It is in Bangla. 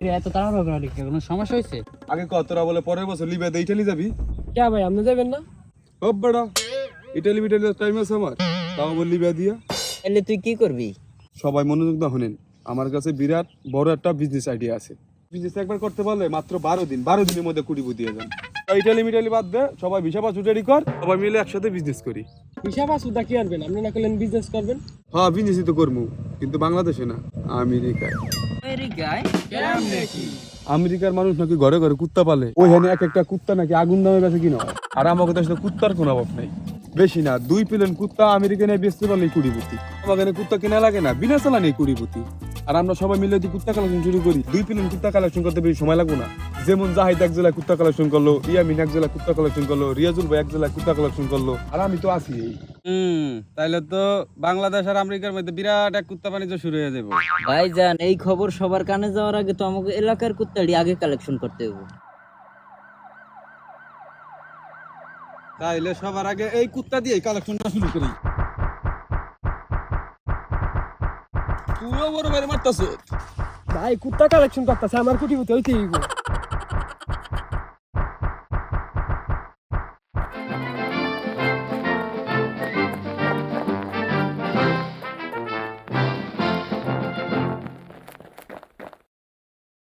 এত তাড়াহুড়ো করা লিখে কোনো সমস্যা হয়েছে? আগে কতরা বলে পরের বছর লিবিয়াতে ইটালি যাবি? কে ভাই আপনি যাবেন না? ও বেড়া, ইটালি টাইম আছে আমার, তাও বল লিবিয়া দিয়া। এলে তুই কি করবি? সবাই মনোযোগ দা হনেন, আমার কাছে বিরাট বড় একটা বিজনেস আইডিয়া আছে। বিজনেস একবার করতে পারলে মাত্র 12 দিনের মধ্যে কোটিপতি হয়ে যান। ইটালি মিটালি বাদ দে, সবাই ভিসা পাসপোর্ট রেডি কর, সবাই মিলে একসাথে বিজনেস করি। হিসাব আসুদা কি আনবেন? আপনি না করলেন বিজনেস করবেন? হ্যাঁ বিজনেসই তো করবো, কিন্তু বাংলাদেশে না, আমেরিকায়। আমেরিকার মানুষ নাকি ঘরে ঘরে কুত্তা পালে, ওইখানে এক একটা কুত্তা নাকি আগুন দামে বেচে কিনা হয়। আর আমাকে দেশে কুত্তার কোনো অভাব নাই, বেশি না 2 প্লেন কুত্তা আমেরিকানে বেচতে পারলেই কোটিপতি। আমাকে কুত্তা কেনা লাগে না, বিনা চালানি কোটিপতি। আর আমরা সবাই মিলে যদি কুত্তা কালেকশন শুরু করি, 2 প্লেন কুত্তা কালেকশন করতে বেশি সময় লাগবে না। যেমন জাহিদ এক জেলায় কুত্তা কালেকশন করলো, ইয়ামিন এক জেলায় কুত্তা কালেকশন করলো, রিয়াজুল ভাই এক জেলায় কুত্তা কালেকশন করলো, আর আমি তো আছি। তাইলে তো বাংলাদেশ আর আমেরিকার মধ্যে বিরাট এক কুত্তা বাণিজ্য শুরু হয়ে যাবে। ভাইজান, এই খবর সবার কানে যাওয়ার আগে তো আমাকে এলাকার কুত্তাটি আগে কালেকশন করতে হবে। তাইলে সবার আগে এই কুত্তা দিয়ে কালেকশনটা শুরু করি। তুইও বড় বাইরে মারতাছ। ভাই কুত্তা কালেকশন করতেছে, আমার কোটিপতি হইতেই হইব।